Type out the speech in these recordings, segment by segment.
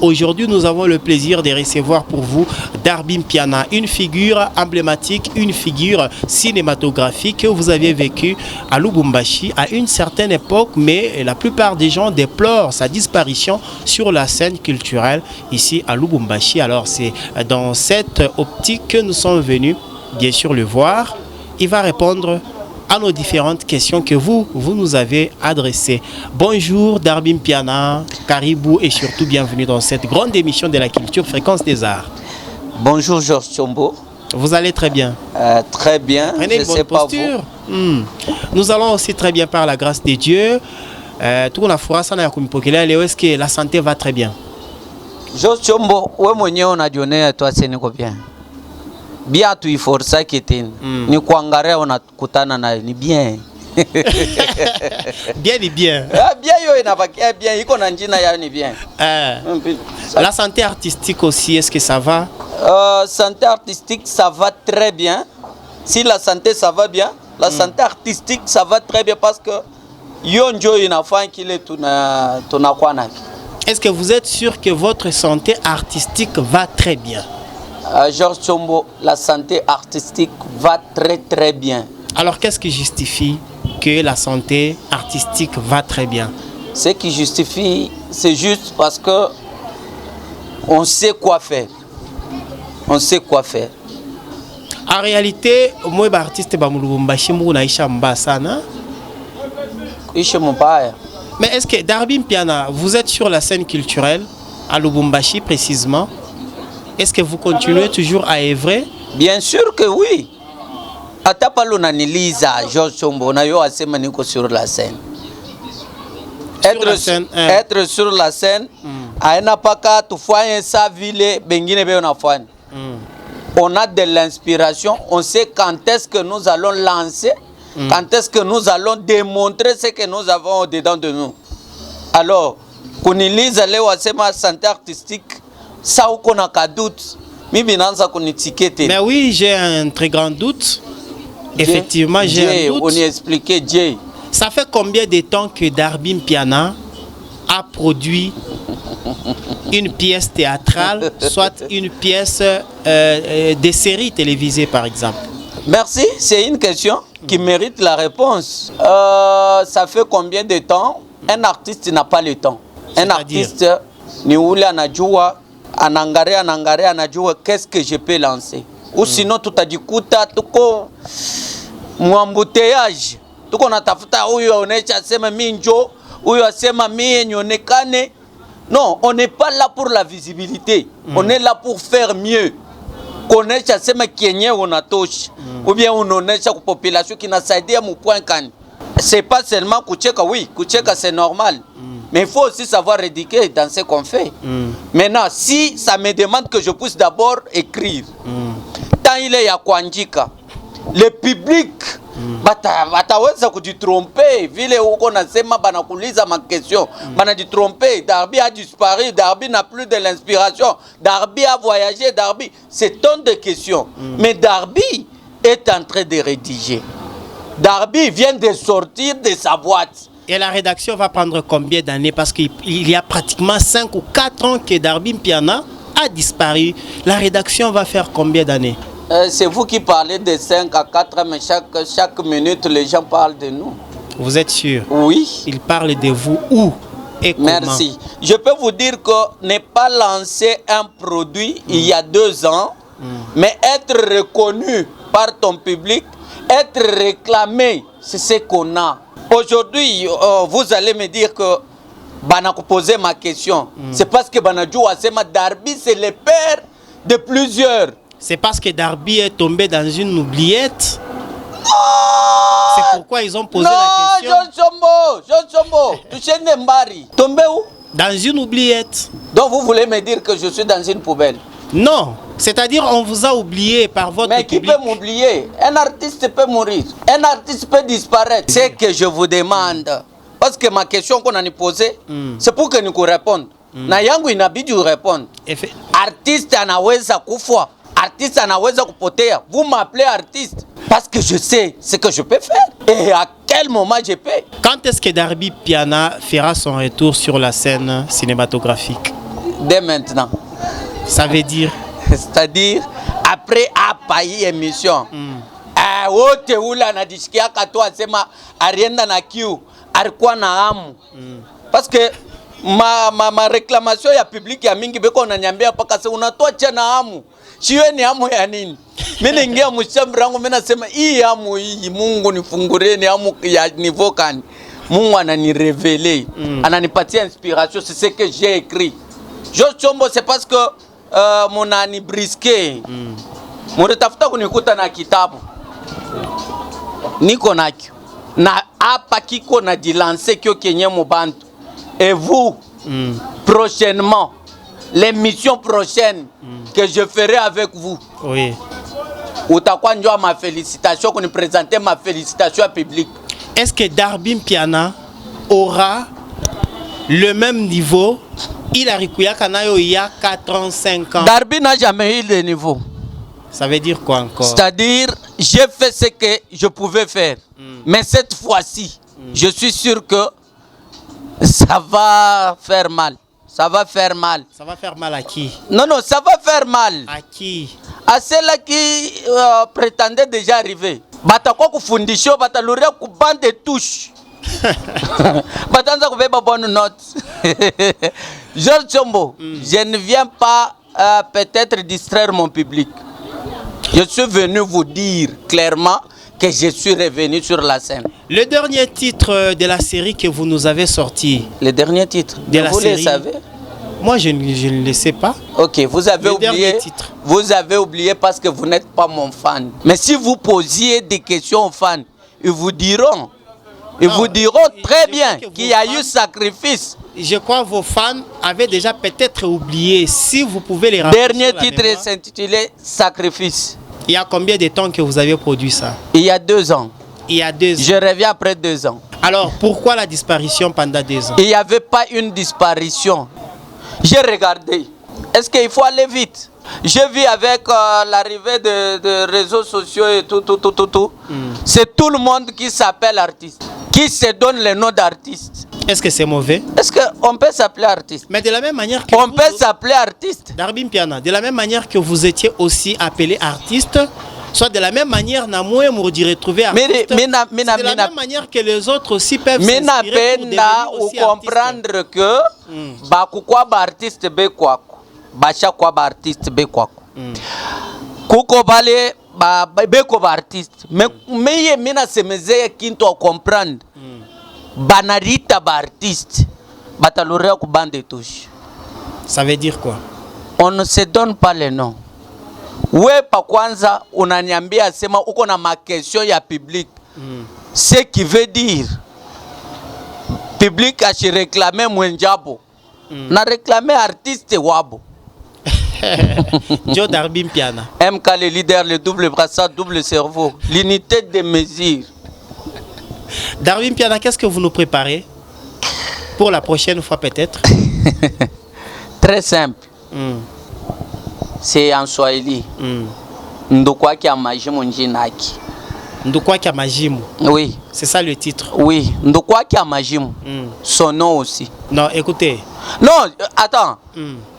Aujourd'hui, nous avons le plaisir de recevoir pour vous Darby Mpiana, une figure emblématique, une figure cinématographique que vous aviez vécue à Lubumbashi à une certaine époque, mais la plupart des gens déplorent sa disparition sur la scène culturelle ici à Lubumbashi. Alors c'est dans cette optique que nous sommes venus, bien sûr, le voir. Il va répondre à nos différentes questions que vous nous avez adressées. Bonjour Darby Mpiana, Caribou et surtout bienvenue dans cette grande émission de la culture Fréquence des Arts. Bonjour Georges Chombo. Vous allez très bien? Très bien. Prenez une bonne posture. Nous allons aussi très bien par la grâce de Dieu. Est-ce que la santé va très bien? Georges Chombo, ouais mwenyewe unajionea tu aseni kwa bien. Bia tu iforsa kitini. Ni kuangalia unakutana nayo ni bien. Bien ni bien. Bien yo inabakia bien, iko na njina yao ni bien. La santé artistique aussi, est-ce que ça va? Santé artistique, ça va très bien. Si la santé ça va bien, la santé artistique ça va très bien parce que yo njo inafanya kile tunakuwa nayo. Est-ce que vous êtes sûr que votre santé artistique va très bien? Georges Chombo, la santé artistique va très très bien. Alors qu'est-ce qui justifie que la santé artistique va très bien? Ce qui justifie, c'est juste parce que on sait quoi faire. On sait quoi faire. En réalité, moi, artiste Bamulubumbashi, Mounaïcha Mbasana. Mais est-ce que Darby Mpiana, vous êtes sur la scène culturelle à Lubumbashi précisément? Est-ce que vous continuez toujours à œuvrer? Bien sûr que oui. Atapalo na niliza Georges Chombo na yo asema niko sur la scène. Être sur la scène, aina paka tufanye sa vile bengine be onafanya. On a de l'inspiration, on sait quand est-ce que nous allons lancer, quand est-ce que nous allons démontrer ce que nous avons au-dedans de nous. Alors, kuniliza leo asema santé artistique. Ça ou qu'on a qu'à doute, mais oui, j'ai un très grand doute. Effectivement, j'ai un doute. On y expliquait Dieu. Ça fait combien de temps que Darby Mpiana a produit une pièce théâtrale, soit une pièce de série télévisée par exemple? Merci, c'est une question qui mérite la réponse. Ça fait combien de temps? Un artiste n'a pas le temps. Un artiste, ni oula na joua. Anangaria anajua qu'est-ce que je peux lancer. Ou sinon tutajikuta tuko mwambuteyage. Tuko natafuta huyu aonesha asema minjo, huyu asema mie nyonekane. Non, on n'est pas là pour la visibilité. On est là pour faire mieux. Konesha asema kienye unatosha. Ou bien unonesha kwa population kinasaidia mu point kani. C'est pas seulement kucheka, oui, kucheka c'est normal. Mais il faut aussi savoir éduquer dans ce qu'on fait. Maintenant, si ça me demande que je puisse d'abord écrire, tant il est à Kwanjika, le public bataweza kujitromper, vile uko nasema banakuliza ma question, banajitromper, Darby a disparu, Darby n'a plus de l'inspiration, Darby a voyagé, Darby, c'est tant de questions. Mais Darby est en train de rédiger. Darby vient de sortir de sa boîte. Et la rédaction va prendre combien d'années? Parce qu'il y a pratiquement 5 ou 4 ans que Darby Mpiana a disparu. La rédaction va faire combien d'années? C'est vous qui parlez de 5 à 4 ans, mais chaque minute, les gens parlent de nous. Vous êtes sûr? Oui. Ils parlent de vous où et comment? Merci. Je peux vous dire que ne pas lancer un produit il y a 2 ans, mais être reconnu par ton public, être réclamé, c'est ce qu'on a. Aujourd'hui, vous allez me dire que Banaku poser ma question. C'est parce que Banadjou Asema Darby, c'est le père de plusieurs. C'est parce que Darby est tombé dans une oubliette. C'est pourquoi ils ont posé la question. Non, John Chombo, touché Nembari. Tombé où? Dans une oubliette. Donc vous voulez me dire que je suis dans une poubelle? Non, c'est-à-dire on vous a oublié par votre public. Mais qui peut m'oublier? Un artiste peut mourir, un artiste peut disparaître. C'est que je vous demande, parce que ma question qu'on a posée, c'est pour que nous répondons. Na yangu inabidi répondre. Artiste anaweza kufwa, artiste anaweza kupotea. Vous m'appelez artiste parce que je sais ce que je peux faire et à quel moment je peux. Quand est-ce que Darby Mpiana fera son retour sur la scène cinématographique? dès maintenant. Ça veut dire? C'est-à-dire, après apayi émission, wote ula anajisikia kato asema arienda na kiu, alikuwa na hamu. Parce que ma réclamation ya public ya mingi beko unanyambia paka sasa unatoa chana hamu. Shiwe ni hamu ya nini? Mimi ningia mshamba rangu mimi nasema hii hamu hii Mungu nifungureni hamu ya niveau kani. Mungu ananireveler, ananipatia inspiration, c'est ce que j'ai écrit. Georges Chombo c'est parce que mon ani brisqué. Muritafuta kunikuta na kitabu. Niko nakyo. Na hapa kiko na dilance kyo kenye mubantu. Et vous, prochainement, l'émission prochaine que je ferai avec vous. Oui. Utakuwa njoo ma félicitation qu'on présenter ma félicitation à public. Est-ce que Darbim Piana aura le même niveau? Il a rikuyaka nayo il y a 4-5 ans. Darby n'a jamais eu le niveau. Ça veut dire quoi encore? C'est-à-dire, j'ai fait ce que je pouvais faire. Mais cette fois-ci, je suis sûr que ça va faire mal. Ça va faire mal. Ça va faire mal à qui? Non, ça va faire mal. À qui? À ceux-là qui prétendaient déjà arriver. Batakwa kufundisho, bataluria kubande de touche. Batanza kubeba bonne note. Georges Chombo, je ne viens pas peut-être distraire mon public. Je suis venu vous dire clairement que je suis revenu sur la scène. Le dernier titre de la série que vous nous avez sorti. Le dernier titre de la série. Vous le savez? Moi, je ne le sais pas. Ok, vous avez oublié. Vous avez oublié parce que vous n'êtes pas mon fan. Mais si vous posiez des questions aux fans, ils vous diront. Ils vous diront très bien qu'il y a eu sacrifice. Je crois que vos fans avaient déjà peut-être oublié. Si vous pouvez les rappeler. Dernier titre s'intitulait Sacrifice. Il y a combien de temps que vous avez produit ça? Il y a 2 ans. Il y a 2 ans. Je reviens après 2 ans. Alors, pourquoi la disparition pendant 2 ans? Il n'y avait pas une disparition. J'ai regardé. Est-ce qu'il faut aller vite? Je vis avec l'arrivée de réseaux sociaux et tout. C'est tout le monde qui s'appelle artiste, qui se donne le nom d'artiste. Est-ce que c'est mauvais? Est-ce qu'on peut s'appeler artiste? Mais de la même manière que on peut s'appeler artiste. Darbim Piana, de la même manière que vous étiez aussi appelé artiste, soit de la même manière, na moi vous direz retrouver artiste. De la même manière que les autres aussi peuvent s'inspirer pour devenir aussi comprendre que bakukwa ba artiste be kwako, bacha kwa ba artiste be kwako. Kuko bale ba beko ba artiste. Mais mina semeze kinto comprendre. Banarita ba artiste. Batalurea ku bande touche. Ça veut dire quoi? On ne se donne pas les noms. We pa kwanza unaniambia sema uko na makestion ya public. Ce qui veut dire public a se réclamer mwenjabo. Na réclamer artiste wabo. Joe Darbim Piana. MK le leader, le double brassard, double cerveau, l'unité de mesure. Darbim Piana, qu'est-ce que vous nous préparez pour la prochaine fois peut-être? Très simple. C'est en Swahili. Ndokwaki amajimu njinaki. Ndokwaki amajimu. Oui. C'est ça le titre. Oui. Ndokwaki amajimu. Son nom aussi. Non, écoutez. Non, attends.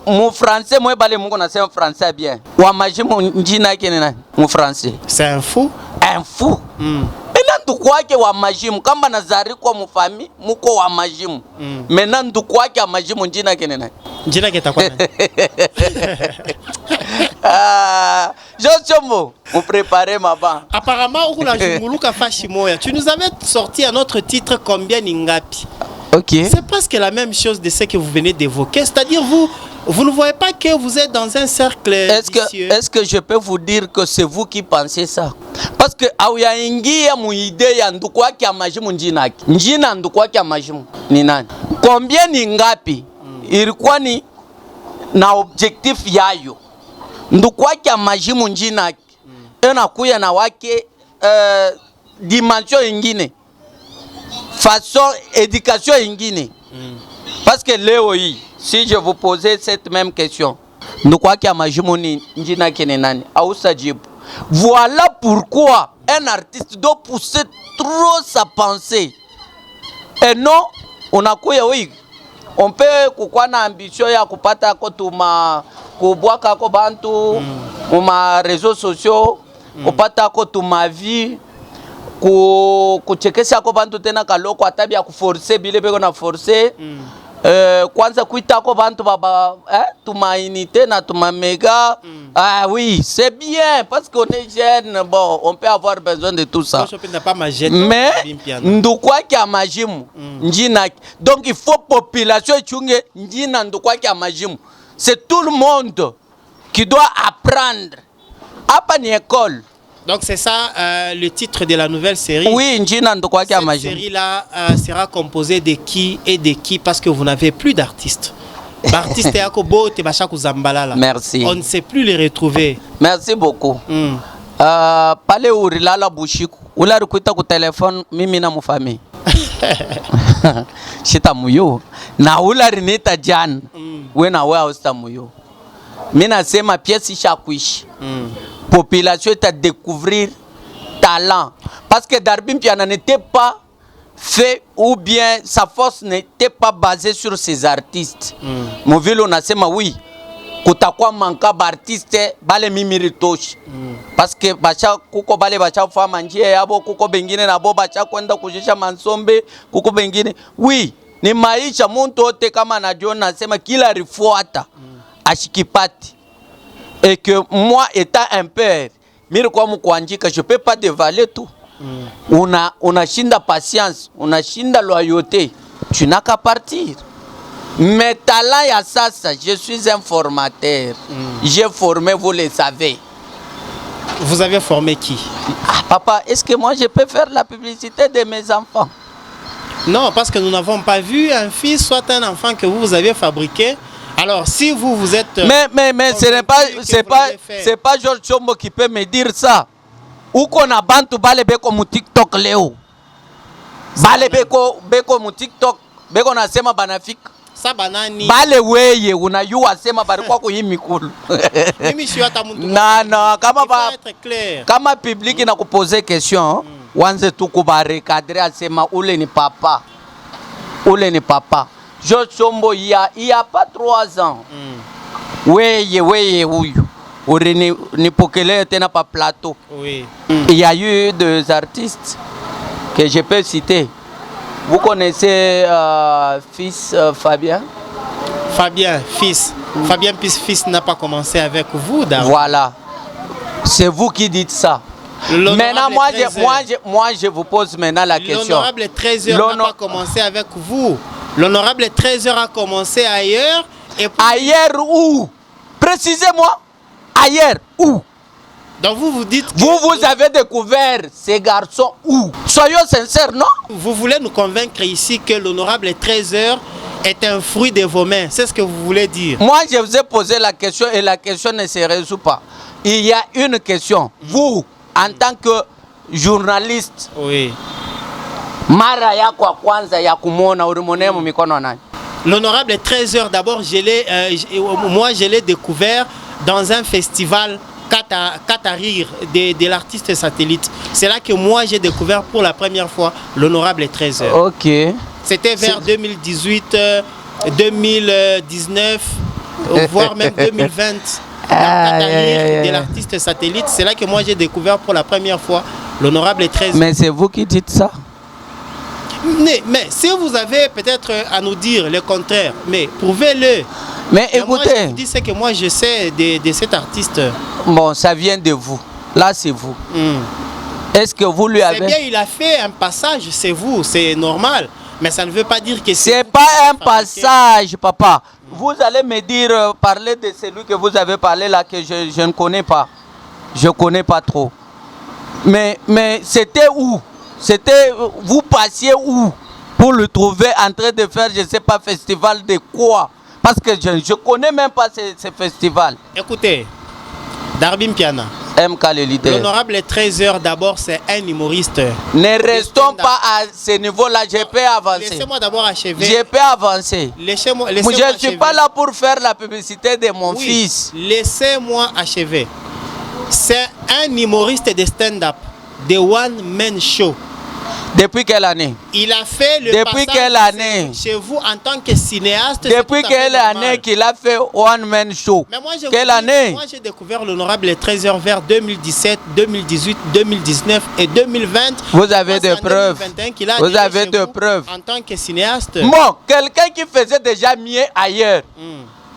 Mon français, moi, je sais français bien. Wamajimu njinaki nena. Mon français. C'est un fou. Un fou. Ndukwake wa majimu kama nazari kwa mufami muko wa majimu mena ndukwake wa majimu njina kenena njina kitakuwa nani? Georges Chombo, vous préparez ma banque. Apparemment uko na junguluka fashi moya. Tu nous avais sorti un autre titre combien ningapi? OK. C'est presque la même chose de ce que vous venez d'évoquer, c'est-à-dire vous ne voyez pas que vous êtes dans un cercle vicieux. Est-ce que je peux vous dire que c'est vous qui pensez ça? Parce que auya ingia muide ya ndukwaki ya majimu njinaki. Njina ndukwaki ya majimu ni nani? Combien ni ngapi? Ilikuwa ni na objectif yayo. Ndukwaki ya majimu njinaki. Enakuya na wake dimension ingine. Façon éducation ingine. Parce que leo hii, si je vous posais cette même question, nous croyons qu'il y a majumoni njina kenenani au sajibu. Voilà pourquoi un artiste doit pousser trop sa pensée. Et non, on a quoi oui, on peut kukuwa na ambition ya kupata ko tuma kubwaka ko bantu ma réseaux sociaux kupata ko tuma vie kuchekesha ko bantu tena kaloko atabi ya kuforcer bile beko na forcer kwanza kuita ko bantu baba tuma unité na tuma méga ah oui c'est bien parce qu'on est jeune bon on peut avoir besoin de tout ça mais ndukwa kia majimu njina donc il faut population chunge njina ndukwa kia majimu c'est tout le monde qui doit apprendre hapa ni école. Donc c'est ça le titre de la nouvelle série. Oui, cette série-là sera composée de qui et de qui parce que vous n'avez plus d'artistes. Merci. On ne sait plus les retrouver. Merci beaucoup. Pale urilala bushiku. Ula rukuita ku téléphone mimi na mufami. Shita muyo. Na ula rinita jan. Wena wewe usta muyo. Mina sema pièce isha kuishi. Population est à découvrir talent. Parce que Darbim Piana n'était pas fait ou bien sa force n'était pas basée sur ses artistes. Mon ville on a dit oui, kutakwa manka artiste bale mimiri toshi. Parce que bacha kuko bale bacha fama njia yabo kuko bengine na bo bacha kwenda kujisha mansombe kuko bengine. Oui, ni maisha muntu ote kama najiona nasema kila rifuata ashikipati. Et que moi étant un père, je ne peux pas dévaler tout. On a shinda patience, on a shinda loyauté. Tu n'as qu'à partir. Mes talents, il y a ça. Je suis un formateur. J'ai formé, vous le savez. Vous avez formé qui? Papa, est-ce que moi je peux faire la publicité de mes enfants? Non, parce que nous n'avons pas vu un fils, soit un enfant que vous avez fabriqué. Alors, si vous êtes... Mais ce n'est pas Georges Chombo qui peut me dire ça. Ou qu'on a bantu bale beko mu TikTok leo. Bale beko mu TikTok, beko na sema banafik. Sa banani. Bale weye unayua sema bari kwa kuhimikulu. Mimi si hata mtu. Non, kama public na kuposer question, wanze tu kubare cadre asema ule ni papa. Ule ni papa. Georges Chombo, il y a pas 3 ans. Oui, ni pokele tena pa plateau. Oui. Il y a eu des artistes que je peux citer. Vous connaissez fils Fabien? Fabien, fils. Fabien, fils n'a pas commencé avec vous, d'abord. Voilà. C'est vous qui dites ça. Maintenant, moi, je vous pose maintenant la question. L'honorable 13h n'a pas commencé avec vous. L'honorable 13h a commencé ailleurs. Et puis... Ailleurs où? Précisez-moi. Ailleurs où? Donc vous dites... Vous avez découvert ces garçons où? Soyons sincères, non? Vous voulez nous convaincre ici que l'honorable 13h est un fruit de vos mains. C'est ce que vous voulez dire? Moi, je vous ai posé la question et la question ne se résout pas. Il y a une question. Vous, en tant que journaliste... Oui. Mara yako ya kwanza ya kumona ulimone mu mikono nani? L'honorable 13h d'abord moi je l'ai découvert dans un festival Qatarir de l'artiste Satellite. C'est là que moi j'ai découvert pour la première fois l'honorable 13h. OK. C'était vers 2018 2019 voire même 2020. Qatarir de l'artiste Satellite, c'est là que moi j'ai découvert pour la première fois l'honorable 13h. Mais c'est vous qui dites ça? Mais si vous avez peut-être à nous dire le contraire, mais prouvez-le. Mais écoutez, moi, je vous dis ce que moi je sais de cet artiste. Bon, ça vient de vous. Là, c'est vous. Est-ce que vous lui avez... C'est bien, il a fait un passage, c'est vous, c'est normal. Mais ça ne veut pas dire que c'est pas un passage, papa. Vous allez me dire, parler de celui que vous avez parlé là, que je ne connais pas. Je ne connais pas trop. Mais c'était où? C'était, vous passiez où pour le trouver en train de faire, je ne sais pas, festival de quoi? Parce que je ne connais même pas ce festival. Écoutez, Darbim Piana. MK le leader. L'honorable 13h d'abord, c'est un humoriste. Ne restons pas à ce niveau-là, je peux avancer. Laissez-moi d'abord achever. Je peux avancer. Laissez-moi je ne suis pas là pour faire la publicité de mon fils. Laissez-moi achever. C'est un humoriste de stand-up, de one-man show. Depuis quelle année? Il a fait le Depuis passage quelle année? chez vous en tant que cinéaste. Depuis quelle année qu'il a fait One Man Show? Mais moi, Quelle année? Moi, j'ai découvert l'honorable les 13h vers 2017, 2018, 2019 et 2020. Vous avez des preuves. Vous avez des preuves. En tant que cinéaste. Bon, quelqu'un qui faisait déjà mieux ailleurs,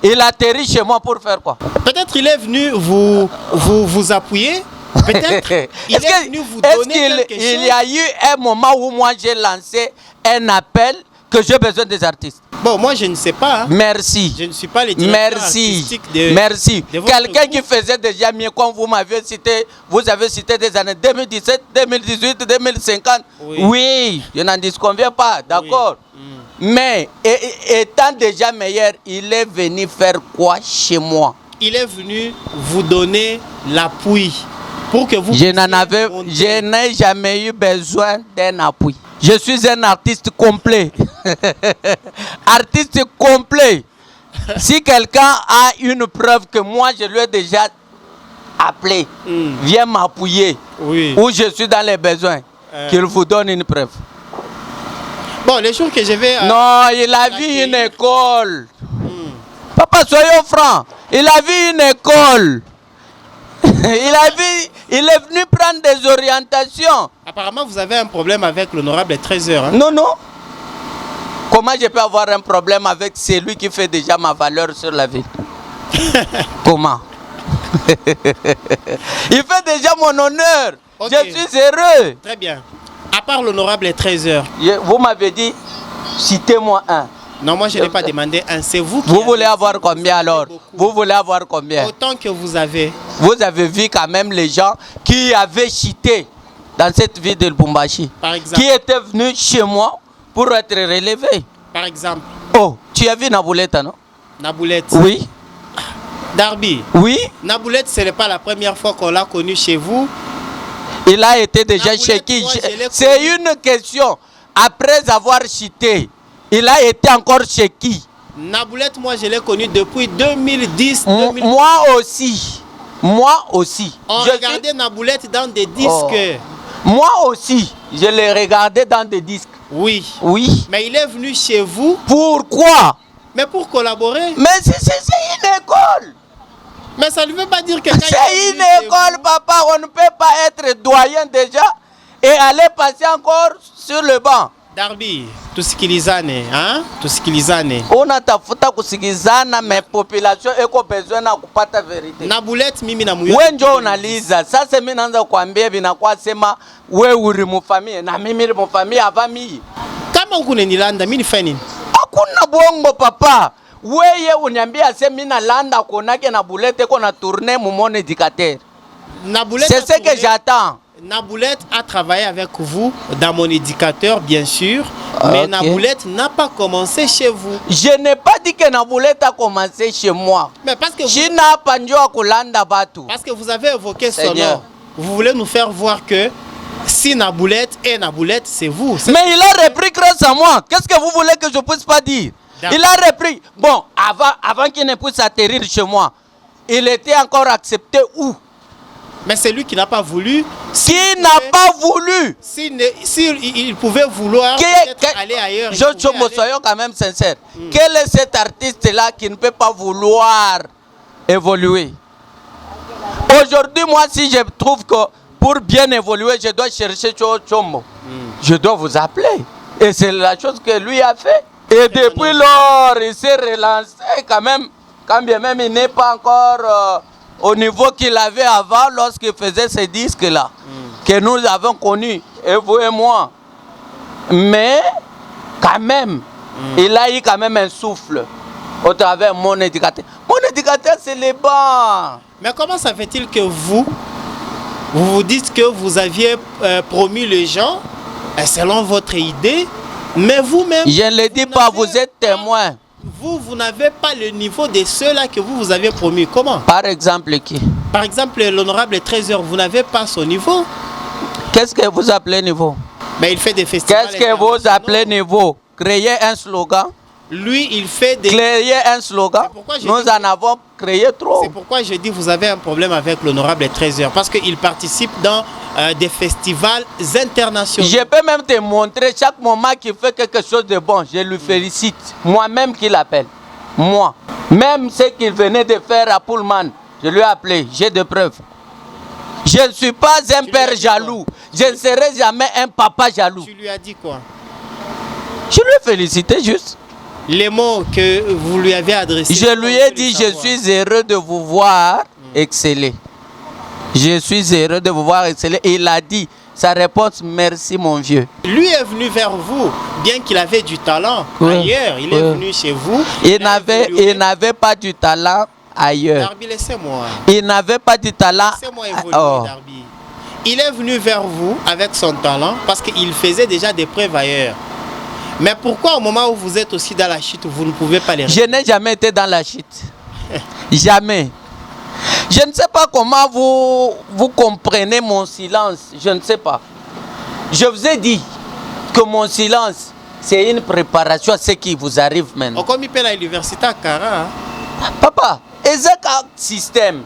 il atterrit chez moi pour faire quoi? Peut-être il est venu vous appuyer. Peut-être il est venu vous donner quelque chose. Il y a eu un moment où moi j'ai lancé un appel que j'ai besoin des artistes. Bon, moi je ne sais pas. Hein. Merci. Je ne suis pas le directeur artistique de... Merci. Quelqu'un qui faisait déjà mieux, comme vous m'avez cité, vous avez cité des années 2017, 2018, 2050. Oui, je n'en disconviens pas, d'accord. Oui. Mais étant déjà meilleur, il est venu faire quoi chez moi? Il est venu vous donner l'appui pour que vous... Je n'ai jamais eu besoin d'un appui. Je suis un artiste complet. Artiste complet. Si quelqu'un a une preuve que moi je lui ai déjà appelé, viens m'appuyer, ou je suis dans les besoins, qu'il vous donne une preuve. Bon, les jours que je vais... non, il a vu une école. Papa, soyons francs. Il a vu une école. Il est venu prendre des orientations. Apparemment, vous avez un problème avec l'honorable 13h. Hein? Non, non. Comment je peux avoir un problème avec celui qui fait déjà ma valeur sur la ville? Comment? Il fait déjà mon honneur. Okay. Je suis heureux. Très bien. À part l'honorable 13h. Vous m'avez dit, citez-moi un. Non, moi je n'ai pas demandé un. C'est vous qui... Vous voulez avoir combien alors? Vous voulez avoir combien? Autant que vous avez. Vous avez vu quand même les gens qui avaient cité dans cette ville de Lubumbashi. Par exemple. Qui étaient venus chez moi pour être relevés. Par exemple. Oh, tu as vu Naboulette, non? Naboulette. Oui. Darby. Oui. Naboulette, ce n'est pas la première fois qu'on l'a connu chez vous. Il a été déjà chez qui? C'est une question. Après avoir cité, il a été encore chez qui? Naboulette, moi je l'ai connu depuis 2010. Moi aussi. Moi aussi. On regardait Naboulette dans des disques. Oh. Moi aussi, je l'ai regardé dans des disques. Oui. Oui. Mais il est venu chez vous. Pourquoi? Mais pour collaborer. Mais c'est une école. Mais ça ne veut pas dire que... C'est une école, papa. On ne peut pas être doyen déjà et aller passer encore sur le banc. Darby, tusikilizane, hein? Tusikilizane. On a tafuta kusikilizana, mais population eko besoin na kupata vérité. Naboulette mimi na muyo. Wewe ndio unaliza. Sasa mimi naanza kuambia vinakuwa sema wewe uri mfamie na mimi ni mfamie avami. Kama ukunenilanda mimi nifanye nini? Hakuna bongo papa. Wewe uniambia sema mimi nalanda konake na Naboulette eko na tourner mon éducateur. Naboulette. C'est ce que j'attends. Naboulette a travaillé avec vous dans mon éducateur, bien sûr, mais Naboulette n'a pas commencé chez vous. Je n'ai pas dit que Naboulette a commencé chez moi. Mais parce que vous avez évoqué son nom. Vous voulez nous faire voir que si Naboulette est Naboulette, c'est vous. Mais il a repris grâce à moi. Qu'est-ce que vous voulez que je ne puisse pas dire? Il a repris. Bon, avant qu'il ne puisse atterrir chez moi, il était encore accepté où? Mais c'est lui qui n'a pas voulu. Qui n'a pas voulu? S'il pouvait vouloir aller ailleurs. Soyons quand même sincères. Quel est cet artiste-là qui ne peut pas vouloir évoluer? Aujourd'hui, moi, si je trouve que pour bien évoluer, je dois chercher Chombo, je dois vous appeler. Et c'est la chose que lui a fait. Et depuis lors, il s'est relancé quand même. Quand bien même il n'est pas encore... au niveau qu'il avait avant lorsqu'il faisait ces disques-là, que nous avons connus, et vous et moi. Mais, quand même, il a eu quand même un souffle au travers de mon éducateur. Mon éducateur, c'est les bancs. Mais comment ça fait-il que vous vous dites que vous aviez promis les gens, selon votre idée, mais vous-même... Je ne le dis pas, vous êtes témoin. Vous n'avez pas le niveau de ceux-là que vous avez promis. Comment? Par exemple qui? Par exemple, l'honorable 13h, vous n'avez pas son niveau. Qu'est-ce que vous appelez niveau? Mais il fait des festivals. Qu'est-ce que vous appelez niveau? Créer un slogan? Lui, il fait des... Créer un slogan? Nous en avons créé trop. C'est pourquoi je dis que vous avez un problème avec l'honorable 13h. Parce qu'il participe dans des festivals internationaux. Je peux même te montrer chaque moment qu'il fait quelque chose de bon. Je lui félicite. Moi-même qui l'appelle. Moi. Même ce qu'il venait de faire à Pullman, je lui ai appelé. J'ai des preuves. Je ne suis pas un père jaloux. Je ne serai jamais un papa jaloux. Tu lui as dit quoi? Je lui ai félicité juste. Les mots que vous lui avez adressés. Je lui ai dit, je suis heureux de vous voir exceller. Je suis heureux de vous voir exceller. Et il a dit, sa réponse, merci mon vieux. Lui est venu vers vous, bien qu'il avait du talent ailleurs. Il est venu chez vous. Il n'avait pas du talent ailleurs. Darby, laissez-moi. Il n'avait pas du talent. Laissez-moi évoluer, Darby. Il est venu vers vous avec son talent parce qu'il faisait déjà des preuves ailleurs. Mais pourquoi au moment où vous êtes aussi dans la chute, vous ne pouvez pas les Je n'ai jamais été dans la chute. Jamais. Je ne sais pas comment vous comprenez mon silence. Je ne sais pas. Je vous ai dit que mon silence, c'est une préparation à ce qui vous arrive maintenant. Comme il paie à l'université à Kara. Papa, c'est un système.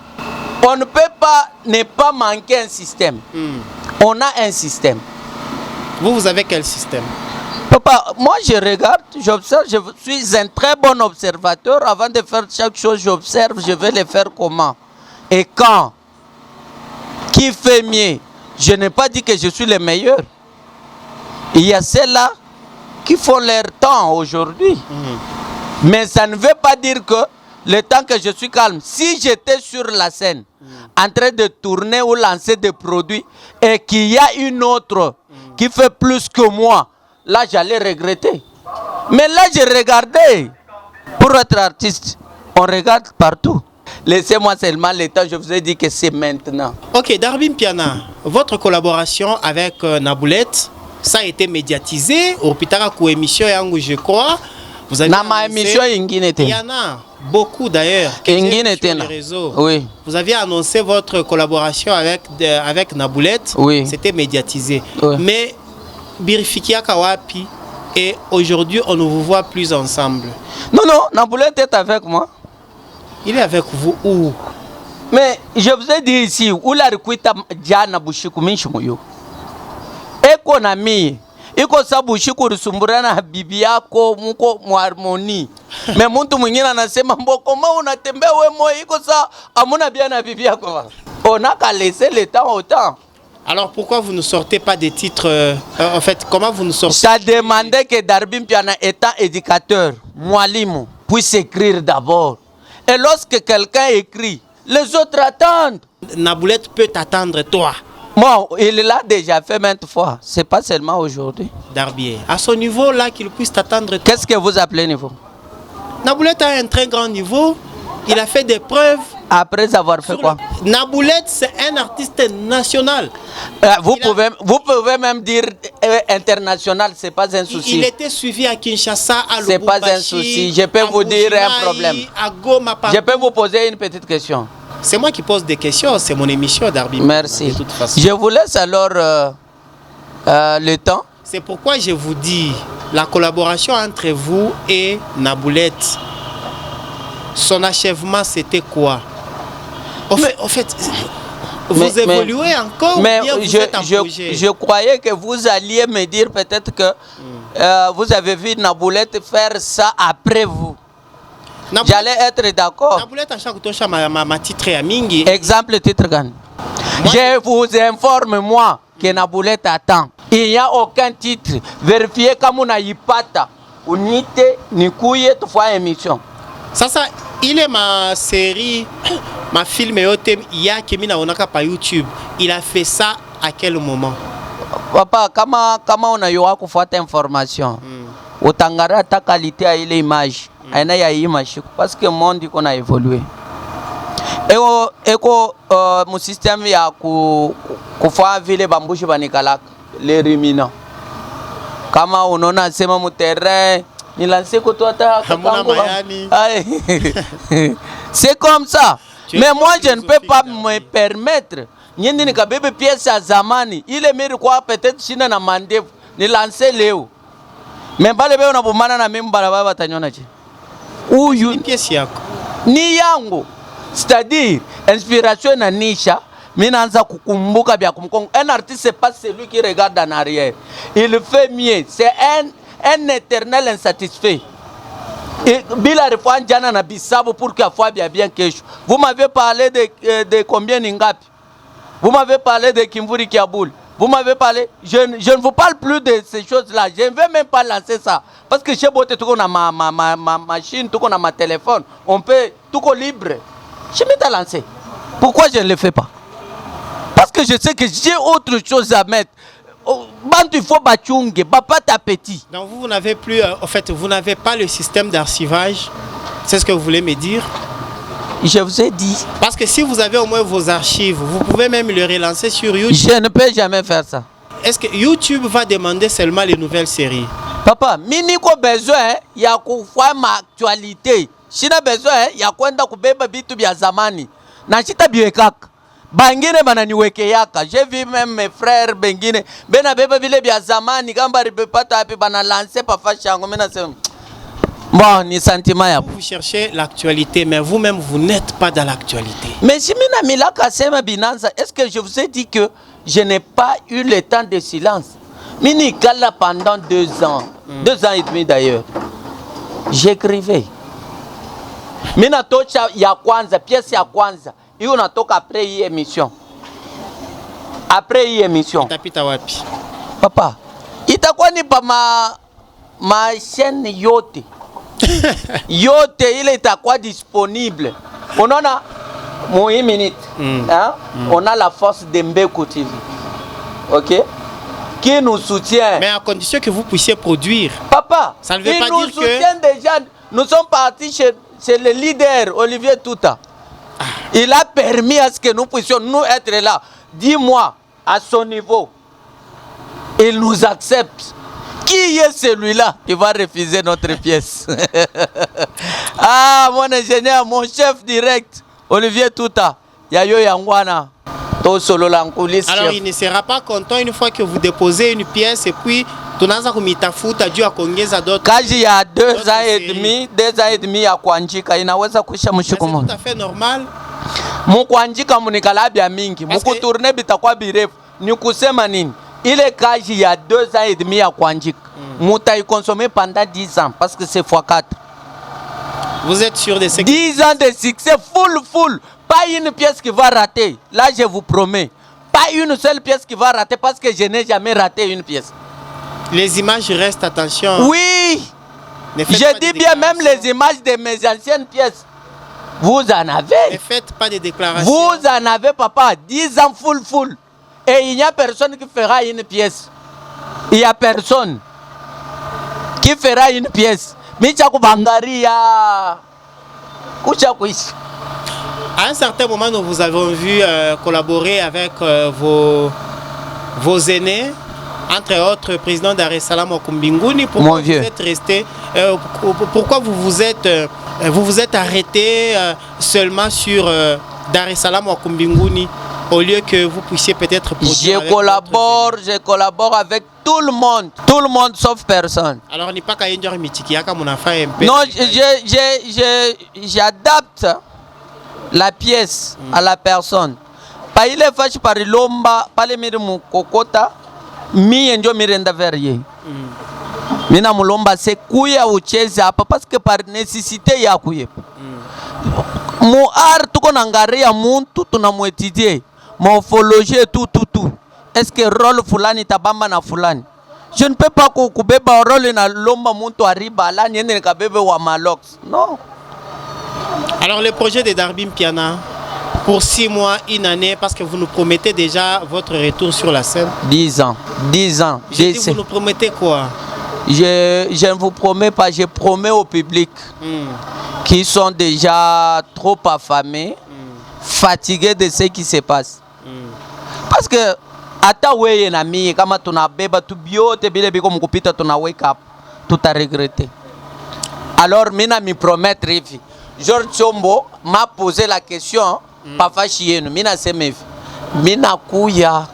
On ne peut pas ne pas manquer un système. On a un système. Vous avez quel système? Papa, moi je regarde, j'observe, je suis un très bon observateur. Avant de faire chaque chose, j'observe, je vais le faire comment et quand. Qui fait mieux? Je n'ai pas dit que je suis le meilleur. Il y a ceux-là qui font leur temps aujourd'hui. Mais ça ne veut pas dire que le temps que je suis calme, si j'étais sur la scène, en train de tourner ou lancer des produits, et qu'il y a une autre qui fait plus que moi, là j'allais regretter. Mais là je regardais. Pour être artiste, on regarde partout. Laissez-moi seulement le temps, je vous ai dit que c'est maintenant. Ok, Darby Mpiana, votre collaboration avec Naboulette, ça a été médiatisé au Pitarakou émission Yango, je crois. Vous avez émission, il y en a beaucoup d'ailleurs sur les réseaux. Oui. Vous aviez annoncé votre collaboration avec Naboulette. Oui. C'était médiatisé. Oui. Mais Birifikia Kawapi, et aujourd'hui on ne vous voit plus ensemble. Non, Naboulette est avec moi. Il est avec vous où? Mais je vous ai dit ici, où la requita Diana Bushiku Minchumuyo. Et qu'on a mis. Iko sabu shukuru sumburana bibi yako muko muharmoni. Me muntu mwingine anasema mboko ma unatembea we moyo iko sa amuna bien na bibi yako. On a qu'à laisser le temps au temps. Alors pourquoi vous ne sortez pas des titres en fait, comment vous ne sortez? Ça demandait que Darby Mpiana étant éducateur, mwalimu, puisse écrire d'abord. Et lorsque quelqu'un écrit, les autres attendent. Naboulette peut t'attendre toi. Bon, il l'a déjà fait maintes fois. C'est pas seulement aujourd'hui. Darby, à son niveau là, qu'il puisse t'attendre. Qu'est-ce que vous appelez niveau? Naboulette a un très grand niveau. Il a fait des preuves. Après avoir fait quoi? Naboulette, c'est un artiste national. Vous pouvez même dire international, c'est pas un souci. Il était suivi à Kinshasa, à Lubumbashi. C'est pas un souci. Je peux vous dire un problème. À Goma, je peux vous poser une petite question. C'est moi qui pose des questions, c'est mon émission, Darby. Merci. De toute façon. Je vous laisse alors le temps. C'est pourquoi je vous dis, la collaboration entre vous et Naboulette, son achèvement, c'était quoi? En fait, vous évoluez encore, mais ou bien vous êtes en projet? Je croyais que vous alliez me dire peut-être que vous avez vu Naboulette faire ça après vous. J'allais être d'accord. Exemple titre gan. Je vous informe moi que Naboulette attend. Il n'y a aucun titre. Vérifiez comme on a y pata. Unité ni couille tu fais émission. Ça il est ma série, ma film et autres. Il y a Kemina Onaka par YouTube. Il a fait ça à quel moment? Papa, comment on a eu à faire information? Utangara ta qualité à l'image. Aina ya image parce que le monde qu'on a évolué. Mon système ya kufa vile bambushi banikalak les ruminants. Kama unaona sema mu terrain ni lancé ko toi ta c'est comme ça. Mais moi je ne peux pas me permettre nyindi nikabebe pièce ya zamani ile miri kwa peut-être shina na mandevu ni lancer leo. Mais bale be unabumana na mimi barabara batanyona je. Uyu pièce yako ni yangu, c'est-à-dire inspiration na nisha Minanza kukumbuka bya kumkongo. Un artiste, c'est pas celui qui regarde en arrière. Il fait mieux. C'est un éternel insatisfait. Et bila refouan jana na bisabo pour qu'il soit bien kesho. Vous m'avez parlé de combien Ningapi? Vous m'avez parlé de Kimvuri Kiaboul. Vous m'avez parlé. Je ne vous parle plus de ces choses-là. Je ne vais même pas lancer ça. Parce que chez Bote, tout a ma machine, tout a ma téléphone. On peut, tout est libre. Je vais te lancer. Pourquoi je ne le fais pas? Parce que je sais que j'ai autre chose à mettre. Il faut bachunge, pas d'appétit. Donc vous n'avez plus, en fait, vous n'avez pas le système d'archivage. C'est ce que vous voulez me dire? Je vous ai dit. Parce que si vous avez au moins vos archives, vous pouvez même le relancer sur YouTube. Je ne peux jamais faire ça. Est-ce que YouTube va demander seulement les nouvelles séries? Papa, miniko besoin ya kufahamu actualité. Sina besoin ya kwenda kubeba vitu vya zamani. Na chita biwekaka. Bangine bananiweke yaka. J'ai vu même mes frères bengine bena beba vile vya zamani kamba ripepata hapi bana lancer pa fashi yangu mimi nasema bon, ni sentiment ya. Vous cherchez l'actualité, mais vous-même, vous n'êtes pas dans l'actualité. Mais si mina milaka sema binanza, est-ce que je vous ai dit que je n'ai pas eu le temps de silence? Mini kala pendant 2 ans, 2 ans et demi d'ailleurs. J'écrivais. Mina tocha ya kwanza, pièce ya kwanza. Iyo natoka après hii émission. Après hii émission. Itapita wapi? Papa, itakuwa ni pa ma chaîne yote. Yote ile itakuwa disponible. Unaona mo 1 minute. Hein? On a la force de Mbeko TV. OK? Qui nous soutient. Mais à condition que vous puissiez produire. Papa, ça ne veut pas nous dire soutient déjà. Nous sommes partis chez le leader Olivier Touta. Il a permis à ce que nous puissions nous être là. Dis-moi, à son niveau, il nous accepte. Qui est celui-là qui va refuser notre pièce? Ah, mon ingénieur, mon chef direct, Olivier Touta. Yayo Yangwana. Alors il ne sera pas content une fois que vous déposez une pièce et puis tunaanza kumitafuta juu ya kuongeza d'autres. Kazi ya 2 ans et demi ya kuandika inaweza kuisha mshuku mmoja. C'est tout à fait normal. Mukuandika munikalabia mingi, mukutourner bitakuwa birefu. Ni kusema nini? Ile kazi ya 2 ans et demi ya kuandika, mutaikonsommer pendant 10 ans parce que c'est x4. Vous êtes sûr de ce 10 ans de succès full. Pas une pièce qui va rater. Là, je vous promets. Pas une seule pièce qui va rater parce que je n'ai jamais raté une pièce. Les images restent, attention. Oui. Je dis bien même les images de mes anciennes pièces. Vous en avez. Ne faites pas de déclarations. Vous en avez, papa. 10 ans full. Et il n'y a personne qui fera une pièce. Il n'y a personne qui fera une pièce. Michaku Bangaria. Kuchakuishi. À un certain moment, nous vous avons vu collaborer avec vos aînés, entre autres président Dar es Salaam Okumbinguni. Pourquoi vous êtes resté? Pourquoi vous vous êtes arrêté seulement sur Dar es Salaam Okumbinguni au lieu que vous puissiez peut-être produire? Je collabore avec tout le monde sauf personne. Alors n'est pas qu'à Mitiki, mon enfant un peu. Non, j'adapte la pièce à la personne. Pas il est fâché par l'omba, pas les mirimu kokota, mi enjo mirenda verrier. Mina mulomba se kuya ucheze hapa parce que par nécessité ya kuye. Mu art tuko nangaria muntu tunamwetidie. Morphologie tout. Est-ce que rôle fulani tabamba na fulani? Je ne peux pas kubeba rôle na lomba muntu arriba là niende nikabebe wa malox. Non. Alors le projet de Darbim Piana pour 6 mois, 1 année, parce que vous nous promettez déjà votre retour sur la scène. 10 ans. Vous nous promettez quoi? Je ne vous promets pas, je promets au public qui sont déjà trop affamés, fatigués de ce qui se passe. Parce que ata weye na mie kama tunabeba tu biote bile biko mkupita tuna wake up tuta regretter. Alors mina mi promettre hivi. George Chombo m'a posé la question papa chienu mina sema hivi. Mina kuya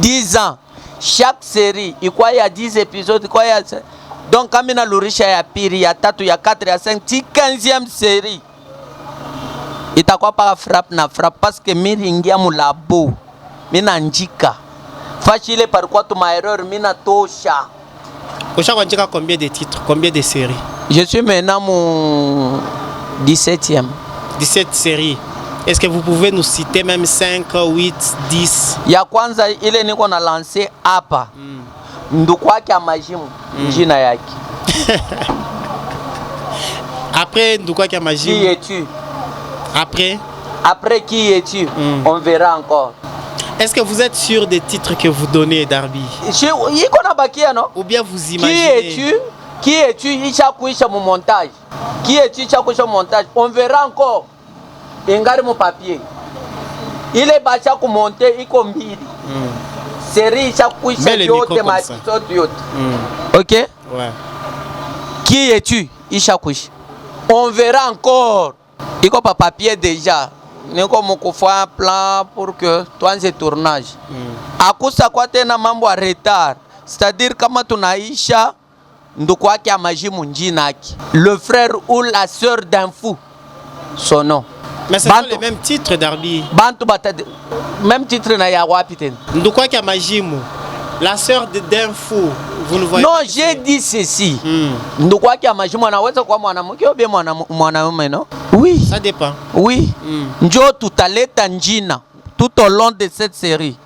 10 ans chaque série il y a 10 épisodes quoi ya donc kamina lurisha ya pili ya 3 ya 4 ya 5 15e série itakuwa paka frappe na frappe parce que mimi ingia mu labo mina njika fashi ile parfois tu ma erreur mina tosha. Ocha Kwanjika, combien de titres, combien de séries? Je suis maintenant mon 17e. 17 séries. Est-ce que vous pouvez nous citer même 5, 8, 10? Ya kwanza ile niko na lancer hapa. Nduku wake Amajimu jina yake. Après Nduku wake Amajimu. Qui es-tu? Après qui es-tu? On verra encore. Est-ce que vous êtes sûr des titres que vous donnez, Darby? Ou bien vous imaginez? Qui es-tu? Isha mon montage. Qui es-tu? Isha mon montage. On verra encore. Ingari mon papier. Il est bacha ku monter iko mbili. Série isha kuisha yote ma episode yote. OK? Ouais. Qui es-tu? Isha kuisha. On verra encore. Iko pa papier déjà. Niko mukufanya plan pour que tuanze tournage. Akusa kwa tena mambo ya retard. C'est-à-dire kama tunaisha nduku wake Amajimu njina yake. Le frère ou la sœur d'un fou. Son nom. Mais c'est pas le même titre, Darby. Bantu batade. Même titre na ya wapi tena. Nduku wake Amajimu, la sœur d'un fou. Vous ne voyez non, pas. j'ai dit ceci. Nduku wake Amajimu anaweza kuwa mwanamke au bien mwanamume, non? Oui. Ça dépend. Oui. Njo tutaleta njina tout au long de cette série.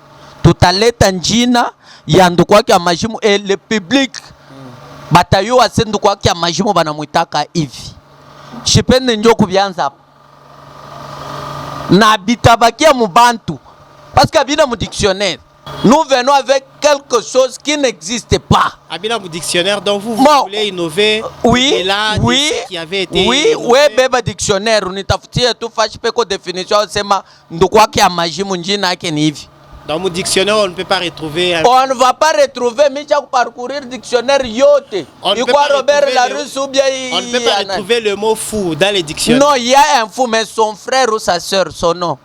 Tutaleta njina ya nduku wake Amajimu et le public batayo ase nduku wake Amajimu banamuitaka hivi. Shipende njo kubianza hapa. Na bitabakia mubantu parce que abina mu dictionnaire. Nous venons avec quelque chose qui n'existe pas. Abina mu dictionnaire, donc vous voulez innover. Oui, là, oui, qui avait été oui, oui, beba dictionnaire. Unitafutia tu fashi peko définition sema nduku wake Amajimu njina yake ni hivi. Dans mon dictionnaire, on ne peut pas retrouver. On ne va pas retrouver, mais tu as parcourir le dictionnaire yote. On ne peut pas retrouver le mot fou dans les dictionnaires. Non, il y a un fou, mais son frère ou sa soeur, son nom.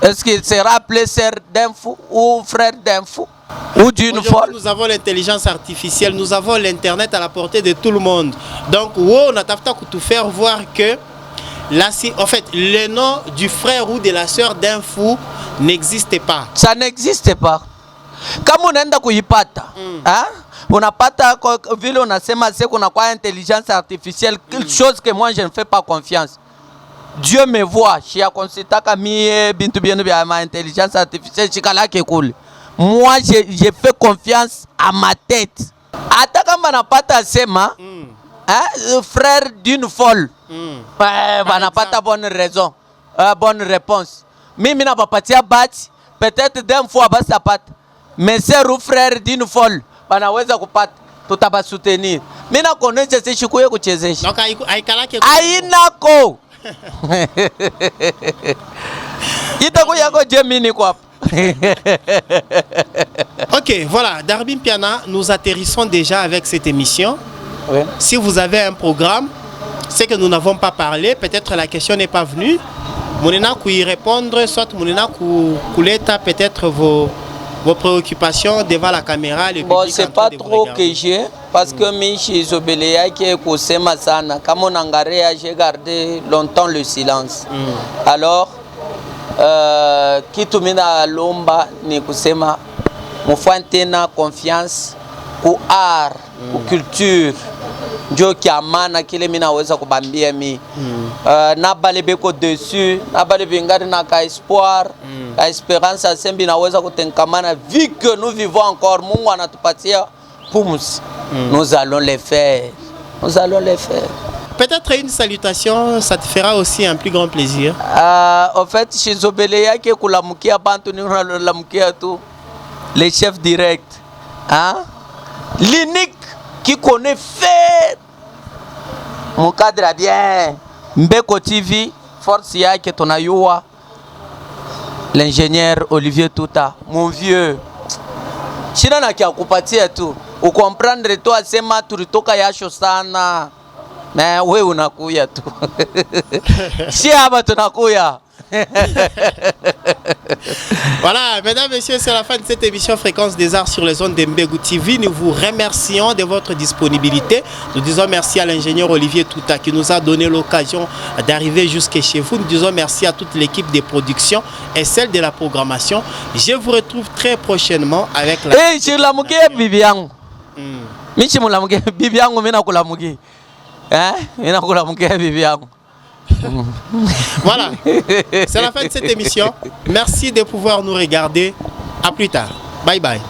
Est-ce qu'il sera appelé sœur d'un fou ou frère d'un fou ou d'une folle? Nous avons l'intelligence artificielle, nous avons l'internet à la portée de tout le monde. Donc, on a tout faire voir que là, en fait, le nom du frère ou de la sœur d'un fou n'existe pas. Ça n'existe pas. Kama unaenda kuipata, unapata vile unasema c'est qu'on a quoi intelligence artificielle, quelque chose que moi je ne fais pas confiance. Dieu me voit, je considère mie bintu bienu bia ma intelligence artificielle chikala ke kule. Moi je fais confiance à ma tête. Ata kama napata sema frère d'une folle. Banapata bonne raison, bonne réponse. Mimi na bapatia bati peut-être d'un fois basa pata. Mais c'est ou frère d'une folle banaweza kupata tutabasoutenir. Mimi na connaître c'est chikuye kuchezesha. Donc aikalake ainako. Itakuya ko Gemini quoi. OK, voilà, Darby Mpiana, nous atterrissons déjà avec cette émission. Oui. Si vous avez un programme, c'est que nous n'avons pas parlé, peut-être la question n'est pas venue. Mounena kou y répondre, soit Mounena kou leta peut-être vos préoccupations devant la caméra. Bon, c'est pas trop que j'ai, parce que Michi Zobeleya qui est kusema sana, comme on angarea, j'ai gardé longtemps le silence. Alors, kitu mina lomba ni kusema mufantena confiance ku art, ku culture. Njo kiamana kile mina weza kubambia mi. Na bale beko dessus, na bale bingari na ka espoir, ka espérance asembi na weza kutenkamana vu que nous vivons encore Mungu anatupatia pumzi. Nous allons les faire. Nous allons les faire. Peut-être une salutation, ça te fera aussi un plus grand plaisir. En fait, chez Zobeleya qui kulamukia bantu ni unalamukia tu les chefs directs. Hein? L'unique qui connaît faire mon cadre bien Mbeko TV force yake tunayua l'ingénieur Olivier Touta mon vieux china na kia kupatia tu ukomprendre toi sema tulitoka yasho sana na wewe unakuya tu si hapa tunakuya Voilà, mesdames, messieurs, c'est la fin de cette émission Fréquence des Arts sur les ondes d'Mbegou TV. Nous vous remercions de votre disponibilité. Nous disons merci à l'ingénieur Olivier Touta qui nous a donné l'occasion d'arriver jusqu'à chez vous. Nous disons merci à toute l'équipe de production et celle de la programmation. Je vous retrouve très prochainement avec la... Hey, sur la mouké, Bibiang. Michi mon la mouké, Bibiang, on mena la mouké. Hein? Mena la mouké, Bibiang. Voilà, c'est la fin de cette émission. Merci de pouvoir nous regarder. À plus tard. Bye bye.